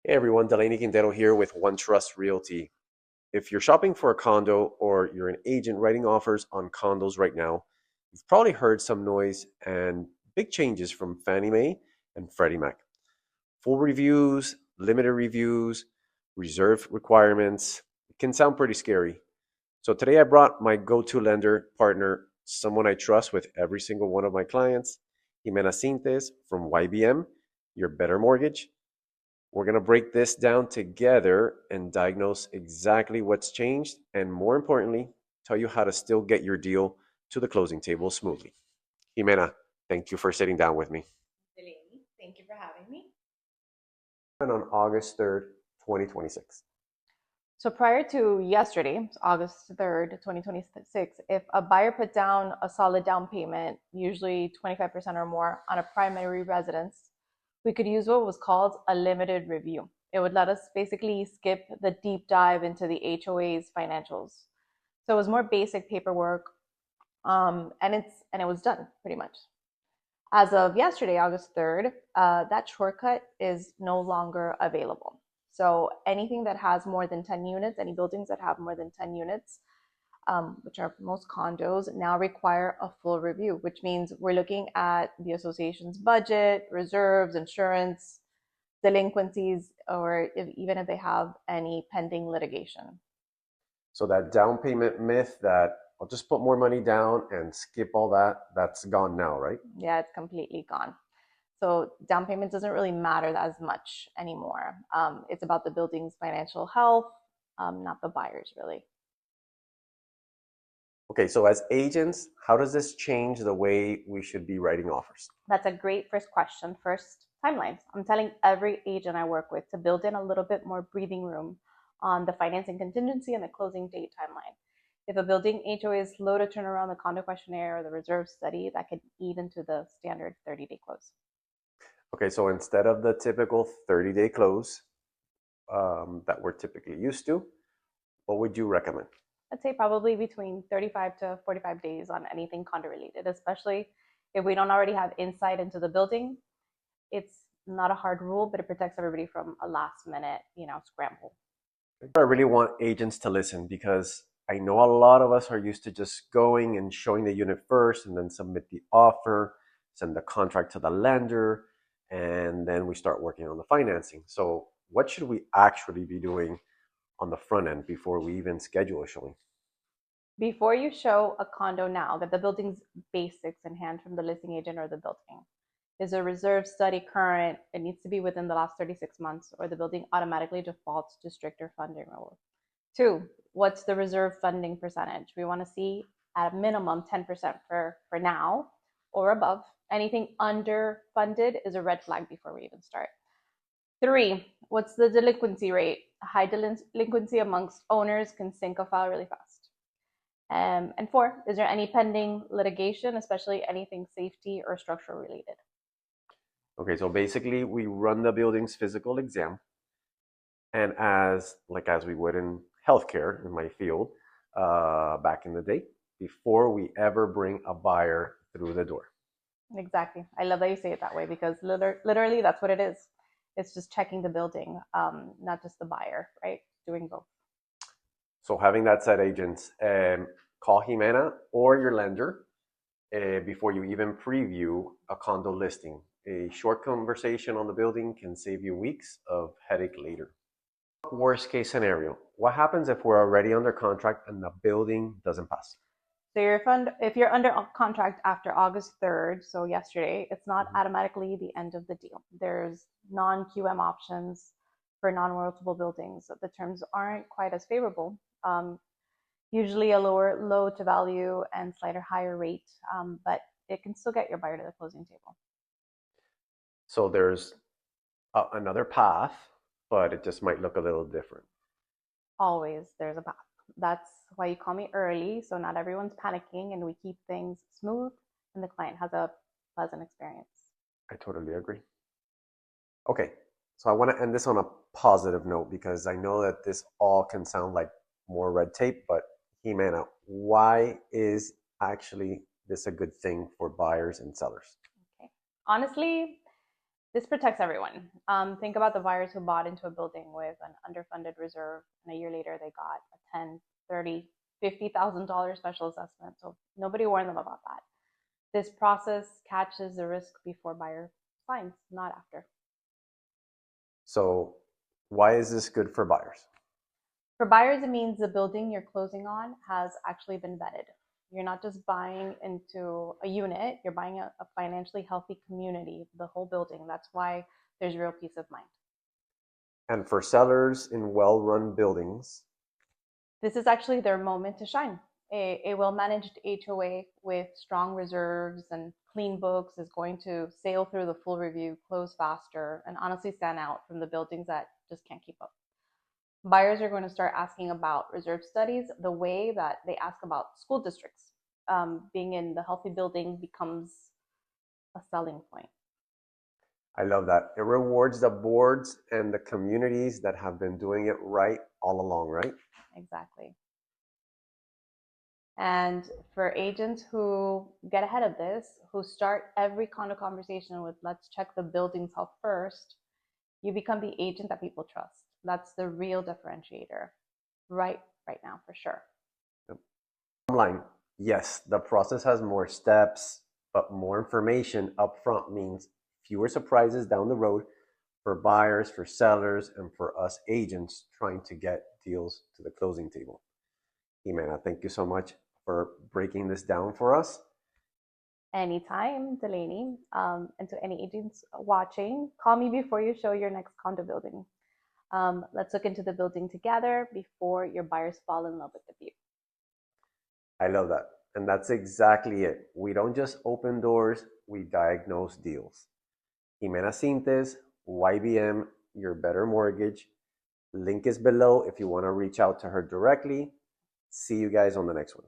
Hey everyone, Delaney Quintero here with OneTrust Realty. If you're shopping for a condo or you're an agent writing offers on condos right now, you've probably heard some noise and big changes from Fannie Mae and Freddie Mac. Full reviews, limited reviews, reserve requirements. It can sound pretty scary. So today I brought my go-to lender partner, someone I trust with every single one of my clients, Ximena Sintes from YBM, Your Better Mortgage. We're going to break this down together and diagnose exactly what's changed and, more importantly, tell you how to still get your deal to the closing table smoothly. Jimena, thank you for sitting down with me. Delaney, thank you for having me. And on August 3rd, 2026. So prior to yesterday, August 3rd, 2026, if a buyer put down a solid down payment, usually 25% or more, on a primary residence, we could use what was called a limited review. It would let us basically skip the deep dive into the HOA's financials. So it was more basic paperwork, and it was done pretty much. As of yesterday, August 3rd, that shortcut is no longer available. So anything that has more than 10 units, any buildings that have more than 10 units, which are most condos, now require a full review, which means we're looking at the association's budget, reserves, insurance, delinquencies, or even if they have any pending litigation. So, that down payment myth that I'll just put more money down and skip all that, that's gone now, right? Yeah, it's completely gone. So down payment doesn't really matter as much anymore. It's about the building's financial health, not the buyers really. Okay, so as agents, how does this change the way we should be writing offers? That's a great first question. First, timelines. I'm telling every agent I work with to build in a little bit more breathing room on the financing contingency and the closing date timeline. If a building HOA is slow to turn around the condo questionnaire or the reserve study, that could eat into the standard 30-day close. Okay, so instead of the typical 30-day close that we're typically used to, what would you recommend? I'd say probably between 35 to 45 days on anything condo related, especially if we don't already have insight into the building. It's not a hard rule, but it protects everybody from a last minute, scramble. I really want agents to listen because I know a lot of us are used to just going and showing the unit first and then submit the offer, send the contract to the lender, and then we start working on the financing. So, what should we actually be doing on the front end before we even schedule a showing? Before you show a condo now, get the building's basics in hand from the listing agent or the building. Is a reserve study current? It needs to be within the last 36 months, or the building automatically defaults to stricter funding rules. Two, what's the reserve funding percentage? We want to see at a minimum 10% for now or above. Anything underfunded is a red flag before we even start. Three, what's the delinquency rate? High delinquency amongst owners can sink a file really fast. And four, is there any pending litigation, especially anything safety or structural related? Okay, so basically, we run the building's physical exam, and as we would in healthcare in my field back in the day, before we ever bring a buyer through the door. Exactly. I love that you say it that way because literally that's what it is. It's just checking the building, not just the buyer, right? Doing both. So having that said, agents, call Ximena or your lender before you even preview a condo listing. A short conversation on the building can save you weeks of headache later. Worst case scenario, what happens if we're already under contract and the building doesn't pass? So if you're under contract after August 3rd, so yesterday, it's not automatically the end of the deal. There's non-QM options for non-royaltable buildings. The terms aren't quite as favorable. Usually a lower low to value and slighter higher rate, but it can still get your buyer to the closing table. So there's another path, but it just might look a little different. Always there's a path. That's why you call me early, so not everyone's panicking and we keep things smooth and the client has a pleasant experience. I totally agree. Okay, so I want to end this on a positive note because I know that this all can sound like more red tape, but Jimena, why is actually this a good thing for buyers and sellers? Okay. Honestly, This protects everyone. Think about the buyers who bought into a building with an underfunded reserve, and a year later they got a 10, 30, $50,000 special assessment. So nobody warned them about that. This process catches the risk before buyer signs, not after. So why is this good for buyers? For buyers, it means the building you're closing on has actually been vetted. You're not just buying into a unit, you're buying a financially healthy community, the whole building. That's why there's real peace of mind. And for sellers in well-run buildings, This is actually their moment to shine. A well-managed HOA with strong reserves and clean books is going to sail through the full review, close faster, and honestly stand out from the buildings that just can't keep up. Buyers are going to start asking about reserve studies the way that they ask about school districts. Being in the healthy building becomes a selling point. I love that. It rewards the boards and the communities that have been doing it right all along, right? Exactly. And for agents who get ahead of this, who start every condo conversation with, let's check the building's health first, you become the agent that people trust. That's the real differentiator right now, for sure. Yep. Online, yes, the process has more steps, but more information up front means fewer surprises down the road for buyers, for sellers, and for us agents trying to get deals to the closing table. Ximena, thank you so much for breaking this down for us. Anytime, Delaney. And to any agents watching, call me before you show your next condo building. Let's look into the building together before your buyers fall in love with the view. I love that. And that's exactly it. We don't just open doors, we diagnose deals. Ximena Sintes, YBM, Your Better Mortgage. Link is below if you want to reach out to her directly. See you guys on the next one.